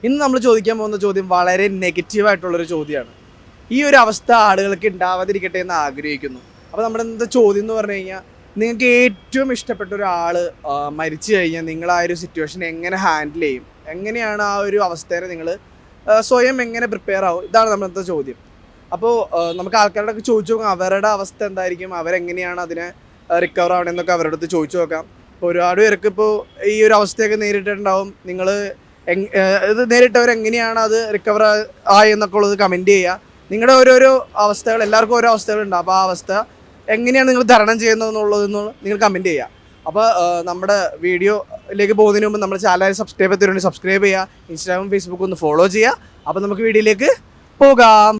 ഇന്ന് നമ്മൾ ചോദിക്കാൻ പോകുന്ന ചോദ്യം വളരെ നെഗറ്റീവായിട്ടുള്ളൊരു ചോദ്യമാണ്. ഈ ഒരു അവസ്ഥ ആളുകൾക്ക് ഉണ്ടാവാതിരിക്കട്ടെ എന്ന് ആഗ്രഹിക്കുന്നു. അപ്പോൾ നമ്മുടെ ഇന്നത്തെ ചോദ്യം എന്ന് പറഞ്ഞു കഴിഞ്ഞാൽ, നിങ്ങൾക്ക് ഏറ്റവും ഇഷ്ടപ്പെട്ട ഒരാൾ മരിച്ചു കഴിഞ്ഞാൽ നിങ്ങൾ ആ ഒരു സിറ്റുവേഷൻ എങ്ങനെ ഹാൻഡിൽ ചെയ്യും? എങ്ങനെയാണ് ആ ഒരു അവസ്ഥയെ നിങ്ങൾ സ്വയം എങ്ങനെ പ്രിപ്പയർ ആവും? ഇതാണ് നമ്മുടെ ഇന്നത്തെ ചോദ്യം. അപ്പോൾ നമുക്ക് ആൾക്കാരോടൊക്കെ ചോദിച്ചു നോക്കാം അവരുടെ അവസ്ഥ എന്തായിരിക്കും, അവരെങ്ങനെയാണ് അതിനെ റിക്കവർ ആവണമെന്നൊക്കെ അവരുടെ അടുത്ത് ചോദിച്ചു നോക്കാം. ഇപ്പോൾ ഒരുപാട് പേർക്ക് ഇപ്പോൾ ഈ ഒരു അവസ്ഥയൊക്കെ നേരിട്ടിട്ടുണ്ടാവും. നിങ്ങൾ ഇത് നേരിട്ടവരെങ്ങനെയാണ് അത് റിക്കവർ ആയി എന്നൊക്കെ ഉള്ളത് കമൻറ്റ് ചെയ്യുക. നിങ്ങളുടെ ഓരോരോ അവസ്ഥകൾ, എല്ലാവർക്കും ഓരോ അവസ്ഥകളുണ്ട്. അപ്പോൾ ആ അവസ്ഥ എങ്ങനെയാണ് നിങ്ങൾ തരണം ചെയ്യുന്നതെന്നുള്ളതെന്ന് നിങ്ങൾ കമൻറ്റ് ചെയ്യുക. അപ്പോൾ നമ്മുടെ വീഡിയോയിലേക്ക് പോകുന്നതിന് മുമ്പ് നമ്മുടെ ചാനൽ സബ്സ്ക്രൈബ് ചെയ്തിട്ടുണ്ടെങ്കിൽ സബ്സ്ക്രൈബ് ചെയ്യുക. ഇൻസ്റ്റാഗ്രാമും ഫേസ്ബുക്കും ഒന്ന് ഫോളോ ചെയ്യുക. അപ്പോൾ നമുക്ക് വീഡിയോയിലേക്ക് പോകാം.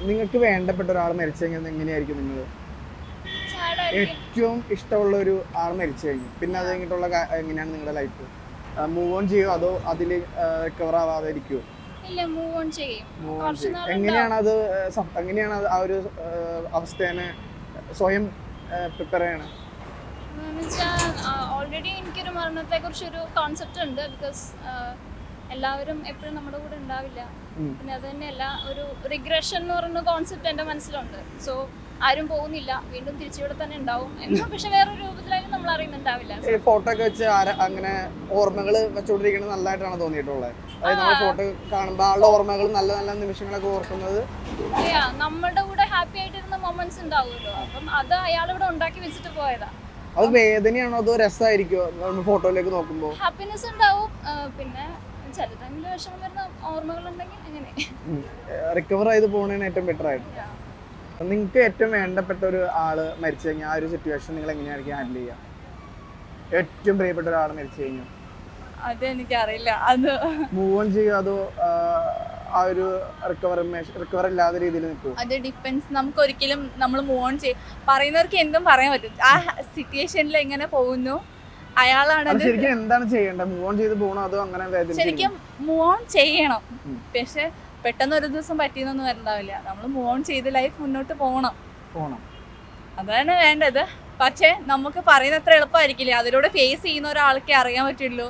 നിങ്ങൾക്ക് വേണ്ടപ്പെട്ട ഒരാൾ മരിച്ചു കഴിഞ്ഞാൽ എങ്ങനെയായിരിക്കും നിങ്ങൾ ഏറ്റവും ഇഷ്ടമുള്ള ഒരു ആൾ മരിച്ചു കഴിഞ്ഞു പിന്നെ അത് കഴിഞ്ഞിട്ടുള്ള എങ്ങനെയാണ് നിങ്ങളുടെ ലൈഫ്? മൂവ് ഓൺ ചെയ്യുമോ അതോ അതിൽ റിക്കവർ ആവാതെ ഇരിക്കുമോ? എങ്ങനെയാണ് അത് ആ ഒരു അവസ്ഥേനെ സ്വയം പ്രിപ്പയർ ചെയ്യണം? ഓൾറെഡി എനിക്കൊരു മരണത്തെ കുറിച്ചൊരു കോൺസെപ്റ്റ് ഉണ്ട്. ബിക്കോസ് എല്ലാവരും എപ്പോഴും നമ്മുടെ കൂടെ ഉണ്ടാവില്ല. പിന്നെ അത് തന്നെയല്ല, ഒരു റിഗ്രഷൻ എന്ന് പറയുന്ന കോൺസെപ്റ്റ് എൻ്റെ മനസ്സിലുണ്ട്. സോ ആരും പോകുന്നില്ല, വീണ്ടും തിരിച്ചിവിടെ തന്നെ ഉണ്ടാവും എന്ന്. പക്ഷെ വേറൊരു രൂപത്തിലായാലും നമ്മൾ അറിയുന്നുണ്ടാവില്ല. ഫോട്ടോ ഒക്കെ വെച്ച് അങ്ങനെ ഓർമ്മകൾ വെച്ചോണ്ടിരിക്കുന്നത് നല്ലതായിട്ടാണ് തോന്നിയിട്ടുള്ളത്. അതായത് നമ്മൾ ഫോട്ടോ കാണുമ്പോൾ ആളുടെ ഓർമ്മകൾ നല്ല നല്ല നിമിഷങ്ങളൊക്കെ ഓർക്കുന്നത് നമ്മുടെ കൂടെ ഹാപ്പി ആയിട്ടിരുന്ന മൊമെന്റ്സ് ഉണ്ടാവുമല്ലോ. അപ്പം അത് അയാളിവിടെ ഉണ്ടാക്കി വെച്ചിട്ട് പോയതാ. അത് വേദനയാണോ അതോ രസമായിരിക്കുമോ ഫോട്ടോയിലേക്ക് നോക്കുമ്പോൾ? ഹാപ്പിനെസ് ഉണ്ടാവും, പിന്നെ ചില ടൈമിൽ വിഷമം വരുന്ന ഓർമ്മകളുണ്ടെങ്കിൽ അങ്ങനെ റിക്കവർ ചെയ്ത് പോകുന്നതിന് ഏറ്റവും ബെറ്റർ ആയിട്ട്. നിങ്ങൾക്ക് ഏറ്റവും വേണ്ടപ്പെട്ട ഒരു ആള് മരിച്ചു കഴിഞ്ഞാൽ ആ ഒരു സിറ്റുവേഷൻ നിങ്ങൾ എങ്ങനെയായിരിക്കും ഹാൻഡിൽ ചെയ്യുക? ഏറ്റവും പ്രിയപ്പെട്ട ഒരാൾ മരിച്ചു കഴിഞ്ഞു അതെനിക്കറിയില്ല. അത് മൂവ് ഓൺ ചെയ്യുക അതോ ആ ഒരു റിക്കവർ ഇല്ലാത്ത രീതിയിൽ നിൽക്കും? അത് ഡിപ്പെൻസ്. നമുക്ക് ഒരിക്കലും നമ്മൾ മൂവ് ഓൺ പറയുന്നവർക്ക് എന്തും പറയാൻ പറ്റും. ആ സിറ്റുവേഷനിൽ എങ്ങനെ പോകുന്നു അയാളാണ്. ശരിക്കും എന്താണ് ചെയ്യേണ്ടത്? മൂവ് ഓൺ ചെയ്ത് പോകണോ അതോ അങ്ങനെ? ശരിക്കും മൂവ് ഓൺ ചെയ്യണം, പക്ഷെ പെട്ടെന്ന് ഒരു ദിവസം പറ്റിയെന്നൊന്നും വരണ്ടാവില്ല. നമ്മൾ മൂവ് ഓൺ ചെയ്ത് ലൈഫ് മുന്നോട്ട് പോകണം. അതാണ് വേണ്ടത്. പക്ഷെ നമുക്ക് പറയുന്നത്ര എളുപ്പമായിരിക്കില്ല. അതിലൂടെ ഫേസ് ചെയ്യുന്ന ഒരാൾക്കേ അറിയാൻ പറ്റുള്ളൂ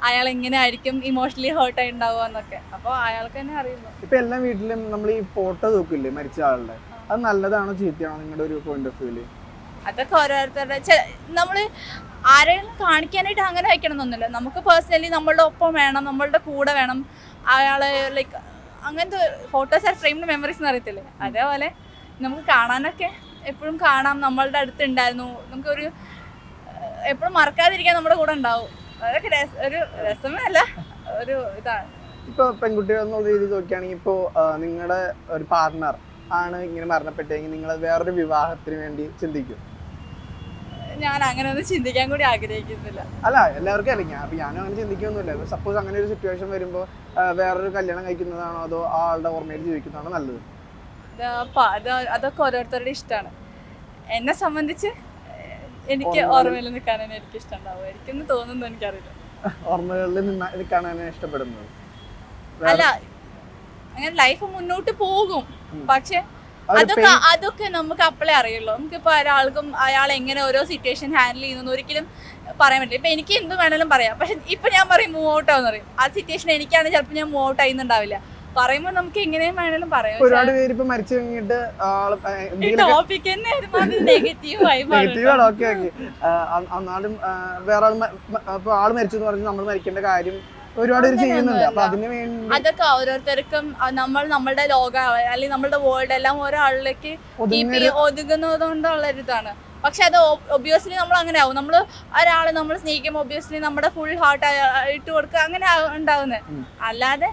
അയാൾ എങ്ങനെ ആയിരിക്കും ഇമോഷണലി ഹേർട്ട് ആയി ഉണ്ടാവുക എന്നൊക്കെ. അപ്പോൾ അയാൾക്ക് തന്നെ അറിയുന്നു. ഇപ്പൊ എല്ലാ വീട്ടിലും നമ്മൾ ഈ ഫോട്ടോ നോക്കില്ലേ മരിച്ച ആളുടെ, അത് നല്ലതാണോ ചീത്തയാണോ നിങ്ങളുടെ ഒരു പോയിന്റ് ഓഫ് വ്യൂല്? അതൊക്കെ ഓരോരുത്തരുടെ. നമ്മൾ ആരെങ്കിലും കാണിക്കാനായിട്ട് അങ്ങനെ വയ്ക്കണമെന്നൊന്നുമില്ല. നമുക്ക് പേഴ്സണലി നമ്മളുടെ ഒപ്പം വേണം, നമ്മളുടെ കൂടെ വേണം അയാള്. ലൈക്ക് അങ്ങനത്തെ ഫോട്ടോസ് ആർ ഫ്രെയിംഡ് മെമ്മറീസ് എന്ന് അറിയത്തില്ലേ, അതേപോലെ നമുക്ക് കാണാനൊക്കെ എപ്പോഴും കാണാം. നമ്മളുടെ അടുത്തുണ്ടായിരുന്നു, നമുക്കൊരു എപ്പോഴും മറക്കാതിരിക്കാൻ നമ്മുടെ കൂടെ ഉണ്ടാവും. അതൊക്കെ ഒരു രസമേ അല്ല, ഒരു ഇതാണ്. ഇപ്പൊ പെൺകുട്ടികൾ എന്നുള്ള രീതിയിൽ നോക്കുകയാണെങ്കിൽ ഇപ്പോൾ നിങ്ങളുടെ ഒരു പാർട്ട്ണർ ആണ് ഇങ്ങനെ മരണപ്പെട്ടെങ്കിൽ നിങ്ങൾ വേറൊരു വിവാഹത്തിന് വേണ്ടി ചിന്തിക്കും? ഞാൻ അങ്ങനെ ഒന്നും ചിന്തിക്കാൻ കൂടി ആഗ്രഹിക്കുന്നില്ല. അല്ല, എല്ലാവർക്കും അല്ല. ഞാനും അങ്ങനെ ചിന്തിക്കൊന്നുമില്ല. സപ്പോസ് അങ്ങനെ ഒരു സിറ്റുവേഷൻ വരുമ്പോൾ വേറൊരു കല്യാണം കഴിക്കുന്നതാണോ അതോ ആ ആളുടെ ഓർമ്മയിൽ ജീവിക്കുന്നതാണോ നല്ലത്? അതൊക്കെ ഓരോരുത്തരുടെ ഇഷ്ടമാണ്. എന്നെ സംബന്ധിച്ച് എനിക്ക് ഓർമ്മയിൽ നിൽക്കാനാണ് എനിക്ക് ഇഷ്ടം ഉണ്ടാവുക. എനിക്കൊന്നും തോന്നുന്നു എനിക്കറിയില്ല. ഓർമ്മകളിൽ നിൽക്കാനാണ് ഇഷ്ടപ്പെടുന്നത്? അല്ല, അങ്ങനെ ലൈഫ് മുന്നോട്ട് പോകും, പക്ഷെ അതൊക്കെ നമുക്ക് അപ്പോഴേ അറിയുള്ളൂ. നമുക്കിപ്പോൾ ഒരാൾക്കും അയാൾ എങ്ങനെ ഓരോ സിറ്റുവേഷൻ ഹാൻഡിൽ ചെയ്യുന്നു ഒരിക്കലും പറയാൻ പറ്റില്ല. ഇപ്പം എനിക്ക് എന്ത് വേണമെങ്കിലും പറയാം, പക്ഷെ ഇപ്പം ഞാൻ പറയും മൂവ് ഔട്ട് ആവുമെന്ന് പറയും. ആ സിറ്റുവേഷൻ എനിക്കാണെങ്കിൽ ചിലപ്പോൾ ഞാൻ മൂവ് ഔട്ട് ആയിരുന്നുണ്ടാവില്ല. പറയുമ്പോൾ നമുക്ക് എങ്ങനെയും വേണമെങ്കിലും പറയാം. ഒരുപാട് പേര് ഇപ്പൊ മരിച്ചു കഴിഞ്ഞിട്ട് ടോപ്പിക് തന്നെ നെഗറ്റീവ് നെഗറ്റീവാണ്. Okay okay. എന്നാലും വേറെ ആള് മരിച്ചു എന്ന് പറഞ്ഞ് നമ്മൾ മരിക്കേണ്ട കാര്യം ഒരുപാട് പേര് ചെയ്യുന്നുണ്ട്. അപ്പൊ അതിന് വേണ്ടി അതൊക്കെ ഓരോരുത്തർക്കും നമ്മളുടെ ലോകം അല്ലെങ്കിൽ നമ്മളുടെ വേൾഡ് എല്ലാം ഓരോ ആളിലേക്ക് ഒതുങ്ങുന്നത് കൊണ്ടുള്ള ഒരു ഇതാണ്. പക്ഷെ അത് ഒബ്വിയസ്ലി നമ്മൾ അങ്ങനെ ആവും. നമ്മൾ ഒരാളെ നമ്മൾ സ്നേഹിക്കുമ്പോൾ ഒബ്വിയസ്ലി നമ്മുടെ ഫുൾ ഹാർട്ട് ഇട്ട് കൊടുക്കുക, അങ്ങനെ ഉണ്ടാവുന്നത്. അല്ലാതെ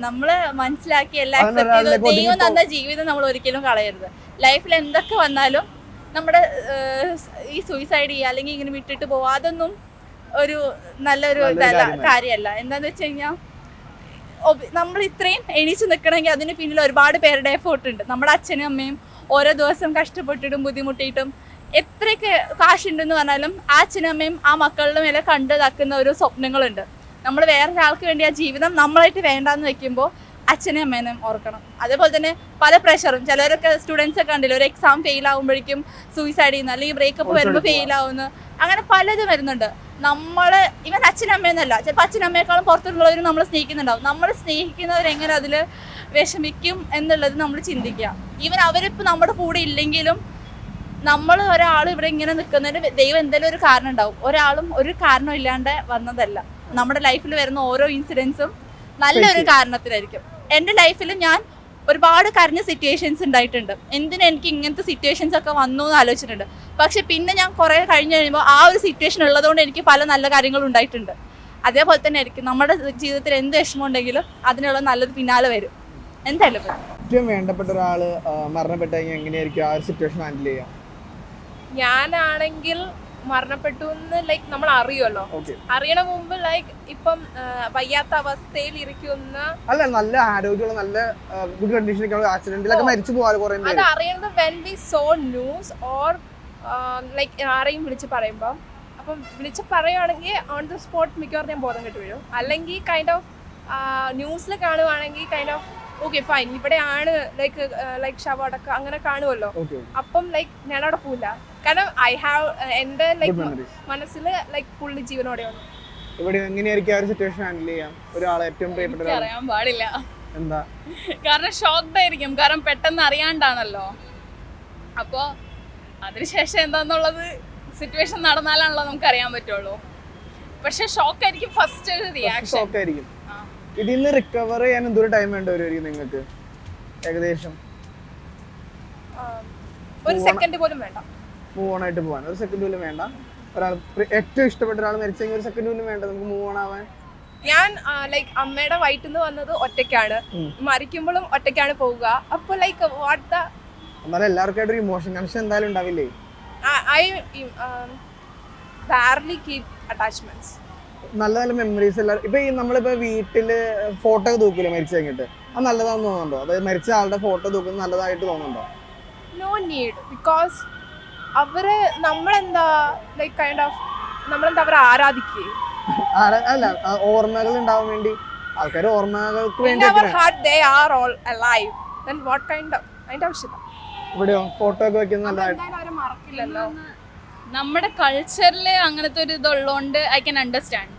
നമ്മള് മനസ്സിലാക്കി എല്ലാം അക്സെപ്റ്റ് ചെയ്ത് ദൈവം തന്ന ജീവിതം നമ്മൾ ഒരിക്കലും കളയരുത്. ലൈഫിൽ എന്തൊക്കെ വന്നാലും നമ്മുടെ ഈ സൂയിസൈഡ് ചെയ്യുക അല്ലെങ്കിൽ ഇങ്ങനെ വിട്ടിട്ട് പോവുക അതൊന്നും ഒരു നല്ലൊരു കാര്യമല്ല. എന്താന്ന് വെച്ച് കഴിഞ്ഞാൽ നമ്മൾ ഇത്രയും എണീച്ച് നിൽക്കണമെങ്കിൽ അതിന് പിന്നിൽ ഒരുപാട് പേരുടെ എഫേർട്ട് ഉണ്ട്. നമ്മുടെ അച്ഛനും അമ്മയും ഓരോ ദിവസം കഷ്ടപ്പെട്ടിട്ടും ബുദ്ധിമുട്ടിയിട്ടും എത്രയൊക്കെ കാശുണ്ടെന്ന് പറഞ്ഞാലും ആ അച്ഛനും അമ്മയും ആ മക്കളുടെ മേലെ കണ്ടു തക്കുന്ന ഒരു സ്വപ്നങ്ങളുണ്ട്. നമ്മൾ വേറൊരാൾക്ക് വേണ്ടി ആ ജീവിതം നമ്മളായിട്ട് വേണ്ടാന്ന് വെക്കുമ്പോൾ അച്ഛനെയും അമ്മേനെയും ഓർക്കണം. അതേപോലെ തന്നെ പല പ്രഷറും, ചിലരൊക്കെ സ്റ്റുഡൻസ് ഒക്കെ ഉണ്ടല്ലോ ഒരു എക്സാം ഫെയിൽ ആകുമ്പോഴേക്കും സൂയിസൈഡ് ചെയ്യുന്നു, അല്ലെങ്കിൽ ബ്രേക്കപ്പ് വരുമ്പോൾ ഫെയിൽ ആവുന്നു, അങ്ങനെ പലതും വരുന്നുണ്ട്. നമ്മള് ഇവൻ അച്ഛനമ്മയെന്നല്ല, ചിലപ്പോൾ അച്ഛനമ്മയെക്കാളും പുറത്തുള്ളവർ നമ്മളെ സ്നേഹിക്കുന്നുണ്ടാവും. നമ്മൾ സ്നേഹിക്കുന്നവരെങ്ങനെ അതിൽ വിഷമിക്കും എന്നുള്ളത് നമ്മൾ ചിന്തിക്കുക. ഈവൻ അവരിപ്പോൾ നമ്മുടെ കൂടെ ഇല്ലെങ്കിലും നമ്മൾ ഒരാൾ ഇവിടെ ഇങ്ങനെ നിൽക്കുന്നതിന് ദൈവം എന്തെങ്കിലും ഒരു കാരണം ഉണ്ടാവും. ഒരാളും ഒരു കാരണം ഇല്ലാണ്ട് വന്നതല്ല. നമ്മുടെ ലൈഫിൽ വരുന്ന ഓരോ ഇൻസിഡൻസും നല്ലൊരു കാരണത്തിലായിരിക്കും. എൻ്റെ ലൈഫിൽ ഞാൻ ഒരുപാട് കരഞ്ഞ സിറ്റുവേഷൻസ് ഉണ്ടായിട്ടുണ്ട്. എന്തിനാ എനിക്ക് ഇങ്ങനത്തെ സിറ്റുവേഷൻസ് ഒക്കെ വന്നു എന്ന് ആലോചിച്ചിട്ടുണ്ട്. പക്ഷെ പിന്നെ ഞാൻ കുറേ കഴിഞ്ഞ് കഴിയുമ്പോൾ ആ ഒരു സിറ്റുവേഷൻ ഉള്ളതുകൊണ്ട് എനിക്ക് പല നല്ല കാര്യങ്ങളും ഉണ്ടായിട്ടുണ്ട്. അതേപോലെ തന്നെ ആയിരിക്കും നമ്മുടെ ജീവിതത്തിൽ എന്ത് വിഷമം ഉണ്ടെങ്കിലും അതിനുള്ള നല്ലത് പിന്നാലെ വരും എന്തായാലും. ഏറ്റവും വേണ്ടപ്പെട്ട ഒരാള് മരണപ്പെട്ടു കഴിഞ്ഞാൽ എങ്ങനെയായിരിക്കും ആ ഒരു സിറ്റുവേഷൻ ഹാൻഡിൽ ചെയ്യാം? ഞാനാണെങ്കിൽ മരണപ്പെട്ടു എന്ന് ലൈക്ക് നമ്മൾ അറിയുമല്ലോ, അറിയണ മുമ്പ് ലൈക്ക് ഇപ്പം വയ്യാത്ത അവസ്ഥയിൽ ഇരിക്കുന്ന അല്ല നല്ല ആരോഗ്യമുള്ള നല്ല ഗുഡ് കണ്ടീഷനൊക്കെ ആക്സിഡന്റിലൊക്കെ മരിച്ചു പോകാറ് കുറെ അത് അറിയണത് when we so news or like ആരെയും വിളിച്ച് പറയുമ്പോൾ. അപ്പം വിളിച്ച് പറയുകയാണെങ്കിൽ ഓൺ ദ സ്പോട്ട് മിക്കവാറും ഞാൻ ബോധം കെട്ട് വീഴും. അല്ലെങ്കിൽ കൈൻഡ് ഓഫ് ന്യൂസിൽ കാണുവാണെങ്കിൽ കൈൻഡ് ഓഫ് ഓക്കെ ഫൈൻ ഇവിടെയാണ് ലൈക്ക് ശവടക്കം അങ്ങനെ കാണുമല്ലോ. അപ്പം ലൈക്ക് ഞാൻ അവിടെ പോവില്ല, കാരണം ഐ ഹാവ് എൻ്റെ ലൈക്ക് മനസ്സിൽ ലൈക്ക് പുള്ളി ജീവനോടെ വന്നു. ഇവിടെ എങ്ങനെയായിരിക്കും ആ ഒരു സിറ്റുവേഷൻ ഹാൻഡിൽ ചെയ്യാം? ഒരാളെ ഏറ്റവും പ്രിയപ്പെട്ട അറിയാൻ പാടില്ല. എന്താ കാരണം ഷോക്ക്ഡ് ആയിരിക്കും, കാരണം പെട്ടെന്ന് അറിയാണ്ടാണല്ലോ. അപ്പോ അതിനുശേഷം എന്താന്നുള്ളത് സിറ്റുവേഷൻ നടന്നാലാണല്ലോ നമുക്ക് അറിയാൻ പറ്റുള്ളൂ. പക്ഷെ ഷോക്ക് ആയിരിക്കും ഫസ്റ്റ് റിയാക്ഷൻ. ഷോക്ക് ആയിരിക്കും. ഇതിൽ നിന്ന് റിക്കവർ ചെയ്യാൻ എന്തൊരു ടൈം വേണ്ടി വരുമായിരിക്കും നിങ്ങൾക്ക് ഏകദേശം? ഒരു സെക്കൻഡ് പോലും വേണ്ട മൂവ് ഓൺ ആയിട്ട് പോകാൻ. ഒരു സെക്കൻഡ് പോലും വേണ്ട. ഒരാൾ ഏറ്റവും ഇഷ്ടപ്പെട്ട ഒരാൾ മരിച്ചെങ്കിൽ ഒരു സെക്കൻഡ് പോലും വേണ്ട നമുക്ക് മൂവ് ഓൺ ആവാൻ. ഞാൻ ലൈക്ക് അമ്മയുടെ വയറ്റിൽ നിന്ന് വന്നത് ഒറ്റയ്ക്കാണ്, മരിക്കുമ്പോഴും ഒറ്റയ്ക്കാണ് പോവുക. അപ്പൊ ലൈക്ക് വാട്ട് ദ എന്നാലും എല്ലാവർക്കും ഒരു ഇമോഷൻ കണക്ഷൻ എന്തായാലും ഉണ്ടാവില്ലേ? I barley keep attachments. നല്ല നല്ല മെമ്മറീസ് എല്ലാം ഇപ്പൊ ഈ നമ്മളിപ്പോ വീട്ടില് ഫോട്ടോ ഒക്കെ തൂക്കില്ലേ മരിച്ചു കഴിഞ്ഞിട്ട്, അത് നല്ലതാണെന്ന് തോന്നുന്നുണ്ടോ? അതായത് മരിച്ച ആളുടെ ഫോട്ടോ തൂക്കുന്നത് നല്ലതായിട്ട് തോന്നുന്നുണ്ടോ? നോ നീഡ്, ബിക്കോസ് അവര് നമ്മളെന്താ ലൈക്ക് കൈൻഡ് ഓഫ് നമ്മളെന്താ അവരെ ആരാധിക്കുക. അല്ല ഓർമ്മകൾ ഉണ്ടാവാൻ വേണ്ടി ആൾക്കാർ ഓർമ്മകൾക്ക് വേണ്ടി ഇവിടെയോ ഫോട്ടോ ഒക്കെ വെക്കുന്നത് നല്ലതായിട്ട് മറക്കില്ലല്ലോ. നമ്മുടെ കൾച്ചറിൽ അങ്ങനത്തെ ഒരു ഇതുള്ളതുകൊണ്ട് ഐ ക്യാൻ അണ്ടർസ്റ്റാൻഡ്.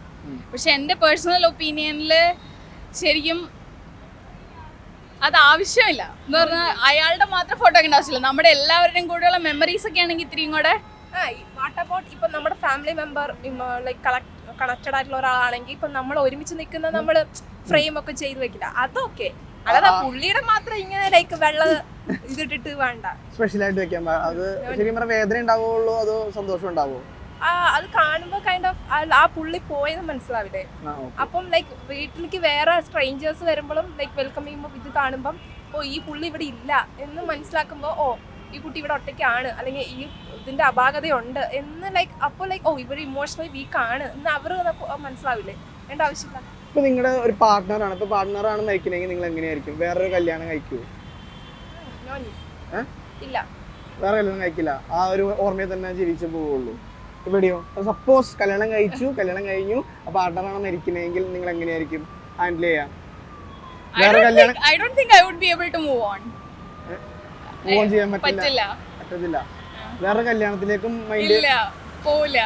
പക്ഷെ എൻ്റെ പേഴ്സണൽ ഒപ്പീനിയനിൽ ശരിക്കും അത് ആവശ്യമില്ല എന്ന് പറഞ്ഞാൽ അയാളുടെ മാത്രം ഫോട്ടോ ഒക്കെ ആവശ്യമില്ല, നമ്മുടെ എല്ലാവരുടെയും കൂടെയുള്ള മെമ്മറീസ് ഒക്കെ ആണെങ്കിൽ ഇത്തിരിയും കൂടെ. വാട്ട് അബൌട്ട് ഇപ്പം നമ്മുടെ ഫാമിലി മെമ്പർ ലൈക്ക് കണക്റ്റഡ് ആയിട്ടുള്ള ഒരാളാണെങ്കിൽ ഇപ്പം നമ്മൾ ഒരുമിച്ച് നിൽക്കുന്ന നമ്മൾ ഫ്രെയിം ഒക്കെ ചെയ്ത് വെക്കില്ല, അതൊക്കെ. അല്ലാതെ പുള്ളിയുടെ മാത്രം ഇങ്ങനെ ലൈക്ക് വെള്ളം ഇതിട്ടിട്ട് വേണ്ട. സ്പെഷ്യൽ ആയിട്ട് വെക്കാൻ അത് ശരിക്കും പറഞ്ഞാൽ വേദന ഉണ്ടാവുള്ളൂ അതോ സന്തോഷം ഉണ്ടാവുമോ? അത് കാണുമ്പോൾ കൈൻഡ് ഓഫ് ആ പുള്ളി പോയത് മനസ്സിലാവില്ലേ. അപ്പം ലൈക്ക് വീട്ടിലേക്ക് വേറെ സ്ട്രേഞ്ചേഴ്സ് വരുമ്പോഴും ലൈക്ക് വെൽക്കം ചെയ്യുമ്പോൾ ഇത് കാണുമ്പം ഓ ഈ പുള്ളി ഇവിടെ ഇല്ല എന്ന് മനസ്സിലാക്കുമ്പോൾ ഓ ഈ കുട്ടി ഇവിടെ ഒറ്റയ്ക്കാണ് അല്ലെങ്കിൽ ഈ ഇതിന്റെ അപാകതയുണ്ട് എന്ന് ലൈക്ക് അപ്പോൾ ലൈക്ക് ഓ ഇവർ ഇമോഷണലി വീക്കാണ് എന്ന് അവർ മനസ്സിലാവില്ലേ. വേണ്ട ആവശ്യമില്ല. ഇപ്പൊ നിങ്ങളുടെ ഒരു പാർട്ട്ണറാണ്, ഇപ്പൊ പാർട്ട്ണറാണ് നയിക്കണമെങ്കിൽ നിങ്ങൾ എങ്ങനെയായിരിക്കും? വേറൊരു കല്യാണം കഴിക്കുമോ? ഇല്ല, വേറെ കല്യാണം കഴിക്കില്ല. ആ ഒരു ഓർമ്മയിൽ തന്നെ ജീവിച്ചു പോവുള്ളൂ. ഇവിടെയോ സപ്പോസ് കല്യാണം കഴിച്ചു, കല്യാണം കഴിഞ്ഞു, ആ പാർട്ട്ണറാണ് മരിക്കണമെങ്കിൽ നിങ്ങൾ എങ്ങനെയായിരിക്കും ഹാൻഡിൽ ചെയ്യാം? വേറെ കല്യാണം I don't think I would be able to move on. Move on ചെയ്യാൻ പറ്റില്ല. പറ്റത്തില്ല. വേറെ കല്യാണത്തിലേക്കും ഇല്ല, പോവില്ല.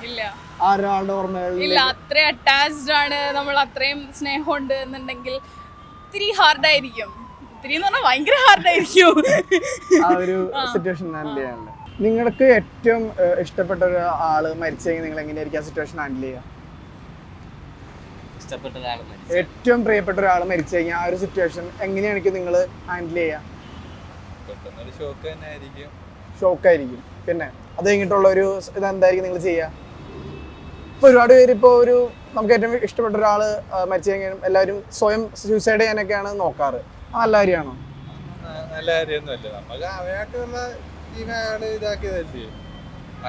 ഇല്ല, ആ ഒരാളുടെ ഓർമ്മകളിൽ ഇല്ല. അത്ര അറ്റാച്ച്ഡ് ആണ് നമ്മൾ, അത്രയും സ്നേഹമുണ്ട് എന്നുണ്ടെങ്കിൽ ഇത്തിരി ഹാർഡായിരിക്കും. ഇത്തിരി എന്ന് പറഞ്ഞാൽ ഭയങ്കര ഹാർഡായിരിക്കും ആ ഒരു സിറ്റുവേഷൻ ഹാൻഡിൽ ചെയ്യാനുള്ള. നിങ്ങൾക്ക് ഏറ്റവും ഇഷ്ടപ്പെട്ട ഒരു ആള് മരിച്ചെങ്കിൽ നിങ്ങൾ എങ്ങനെയായിരിക്കും ആ സിറ്റുവേഷൻ ഹാൻഡിൽ ചെയ്യുക? ഏറ്റവും പ്രിയപ്പെട്ട ഒരാൾ മരിച്ചു കഴിഞ്ഞാൽ ആ ഒരു സിറ്റുവേഷൻ എങ്ങനെയായിരിക്കും നിങ്ങൾ ഹാൻഡിൽ ചെയ്യുക? ഷോക്കായിരിക്കും. പിന്നെ അത് കഴിഞ്ഞിട്ടുള്ള ഒരു ഇതെന്തായിരിക്കും നിങ്ങൾ ചെയ്യുക? ഇപ്പൊ ഒരുപാട് പേര് ഇപ്പോൾ ഒരു നമുക്ക് ഏറ്റവും ഇഷ്ടപ്പെട്ട ഒരാൾ മരിച്ചു കഴിഞ്ഞാൽ എല്ലാവരും സ്വയം സൂസൈഡ് ചെയ്യാനൊക്കെയാണ് നോക്കാറ്. ആ നല്ല കാര്യമാണോ? നല്ല കാര്യമൊന്നുമല്ല. നമുക്ക് അവയായിട്ടുള്ള ജീവനാണ് ഇതാക്കിയതല്ലേ.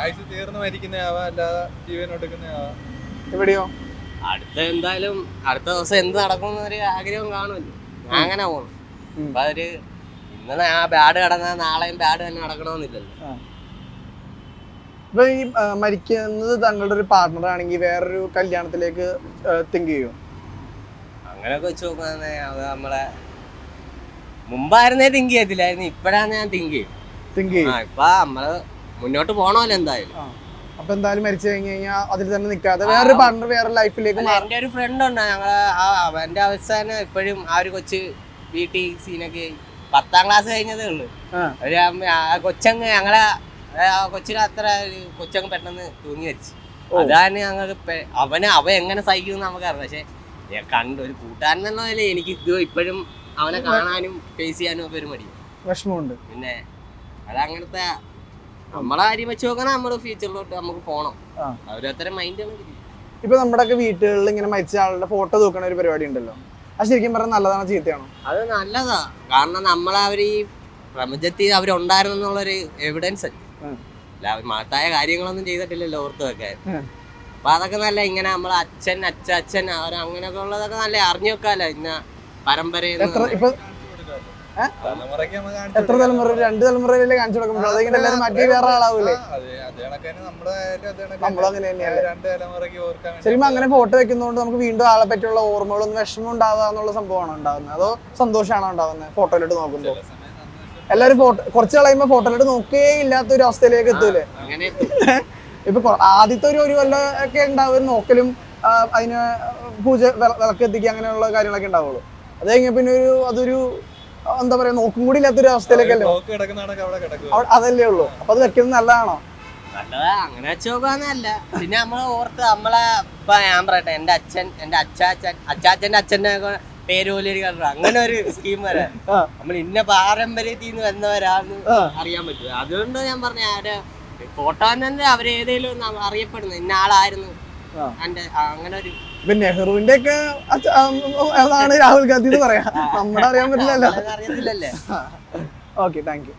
ആയുസ് തീർന്ന് മരിക്കുന്നതാവാം, അല്ലാതെ ജീവൻ ഒടുക്കുന്നതാവാം. എവിടെയോ എന്തായാലും അടുത്ത ദിവസം എന്ത് നടക്കുന്ന ഒരു ആഗ്രഹം കാണുമല്ലോ. ഞാൻ അങ്ങനെ പോകണം. അപ്പൊ അതൊരു ഇന്നലെ ആ ബാഡ് കിടന്നാൽ നാളെയും ബാഡ് തന്നെ നടക്കണമെന്നില്ലല്ലോ. ഇപ്പൊ ഈ മരിക്കുന്നത് തങ്ങളുടെ ഒരു പാർട്ട്ണർ ആണെങ്കിൽ വേറൊരു കല്യാണത്തിലേക്ക് തിങ്ക് ചെയ്യും? അങ്ങനെയൊക്കെ വെച്ച് നോക്കുകയാണെങ്കിൽ അത് നമ്മളെ മുമ്പായിരുന്നേ തിങ്ക് ചെയ്യത്തില്ലായിരുന്നു, ഇപ്പഴാണ് ഞാൻ തിങ്ക് ചെയ്യും. തിങ്ക് ചെയ്യും. ഇപ്പൊ നമ്മള് മുന്നോട്ട് പോണമല്ലോ എന്തായാലും. അപ്പൊ എന്തായാലും മരിച്ചു കഴിഞ്ഞ് കഴിഞ്ഞാൽ അതിൽ തന്നെ നിൽക്കാതെ വേറൊരു പാർട്ണർ വേറെ ലൈഫിലേക്ക് മാറും. എന്റെ ഒരു ഫ്രണ്ട് ഉണ്ട്, ഞങ്ങള് എന്റെ അവസാനം ഇപ്പോഴും ആ ഒരു കൊച്ച് വീട്ടിൽ സീനൊക്കെ 10ാം ക്ലാസ് കഴിഞ്ഞതേ ഉള്ളു. ഒരു കൊച്ചങ്ങ് ഞങ്ങളെ കൊച്ചിന് അത്ര കൊച്ചങ്ങ് പെട്ടെന്ന് തൂങ്ങി വെച്ച്. അതാണ് ഞങ്ങൾക്ക് അവൻ എങ്ങനെ സഹിക്കും നമുക്ക് അറിയാം. പക്ഷെ കണ്ട് ഒരു കൂട്ടുകാരൻ എന്ന നിലയിൽ എനിക്ക് ഇപ്പോഴും അവനെ കാണാനും ഫേസ് ചെയ്യാനും ഒക്കെ ഒരു മടി, വിഷമമുണ്ട്. പിന്നെ അതങ്ങനത്തെ നമ്മളെ കാര്യം വെച്ച് നോക്കണ നമ്മുടെ ഫ്യൂച്ചറിലോട്ട് നമുക്ക് പോണം. ഓരോരുത്തരുടെ മൈൻഡാണ്. ഇപ്പൊ നമ്മുടെ ഒക്കെ വീട്ടുകളിൽ ഇങ്ങനെ മരിച്ച ആളുടെ ഫോട്ടോ തൂക്കണ ഒരു പരിപാടി ഉണ്ടല്ലോ, അത് ശരിക്കും പറഞ്ഞാൽ നല്ലതാണോ ചീത്തയാണോ? അത് നല്ലതാ, കാരണം നമ്മളവര് ഈ പ്രപഞ്ചത്തിൽ അവരുണ്ടായിരുന്നെന്നുള്ളൊരു എവിഡൻസ് അല്ലേ. അല്ല അവർ മഹത്തായ കാര്യങ്ങളൊന്നും ചെയ്തിട്ടില്ലല്ലോ ഓർത്ത് വെക്കാൻ. അപ്പൊ അതൊക്കെ നല്ല ഇങ്ങനെ നമ്മളെ അച്ഛൻ അവരങ്ങനെയൊക്കെ ഉള്ളതൊക്കെ നല്ല അറിഞ്ഞു വെക്കാല്ലോ. ഇന്ന പരമ്പരയിൽ എത്ര തലമുറ, 2 തലമുറയിലേ കാണിച്ചു കൊടുക്കുമ്പോൾ അതെങ്ങനെ എല്ലാവരും മാറ്റി വേറെ ആളാവൂലേ? നമ്മളും അങ്ങനെ തന്നെയല്ലേ. ശരിക്കും അങ്ങനെ ഫോട്ടോ വെക്കുന്നതുകൊണ്ട് നമുക്ക് വീണ്ടും ആളെ പറ്റിയുള്ള ഓർമ്മകളൊന്നും വിഷമം ഉണ്ടാവുക എന്നുള്ള സംഭവമാണോ ഉണ്ടാവുന്നത്, അതോ സന്തോഷമാണോ ഉണ്ടാവുന്നത്? ഫോട്ടോയിലോട്ട് നോക്കുമ്പോൾ എല്ലാവരും കുറച്ച് കളയുമ്പോൾ ഫോട്ടോയിലോട്ട് നോക്കേ ഇല്ലാത്ത ഒരു അവസ്ഥയിലേക്ക് എത്തൂലേ? ഇപ്പൊ ആദ്യത്തെ ഒരു കൊല്ലം ഒക്കെ ഉണ്ടാവും നോക്കലും, അതിന് പൂജ വിളക്കെത്തിക്കുക അങ്ങനെയുള്ള കാര്യങ്ങളൊക്കെ ഉണ്ടാവുള്ളൂ. അത് കഴിഞ്ഞ പിന്നെ അതൊരു എന്താ പറയാ നോക്കും കൂടി ഇല്ലാത്തൊരു അവസ്ഥയിലേക്കല്ലേ അതല്ലേ ഉള്ളൂ. അപ്പൊ അത് വെക്കുന്നത് നല്ലതാണോ? നല്ലതാ, അങ്ങനെ വെച്ച് നോക്കാന്നല്ല. പിന്നെ നമ്മളെ ഓർത്ത് നമ്മളെ ഇപ്പൊ ഞാൻ പറയട്ടെ, എന്റെ അച്ചാച്ചന്റെ അച്ഛന്റെ പേര് പോലെ ഒരു കണ്ടു അങ്ങനെ ഒരു സ്കീം വരാൻ നമ്മൾ ഇന്ന പാരമ്പര്യത്തിൽ നിന്ന് വന്നവരാന്ന് അറിയാൻ പറ്റും. അതുകൊണ്ട് ഞാൻ പറഞ്ഞ ആര് ഫോട്ടോ തന്നെ അവരേതേലും അറിയപ്പെടുന്നു ഇന്ന ആളായിരുന്നു എന്റെ അങ്ങനെ ഒരു. ഇപ്പൊ നെഹ്റുവിന്റെ ഒക്കെ അതാണ് രാഹുൽ ഗാന്ധി എന്ന് പറയാം, നമ്മുടെ അറിയാൻ പറ്റില്ലല്ലോ. അറിയത്തില്ലല്ലേ. Okay, thank U.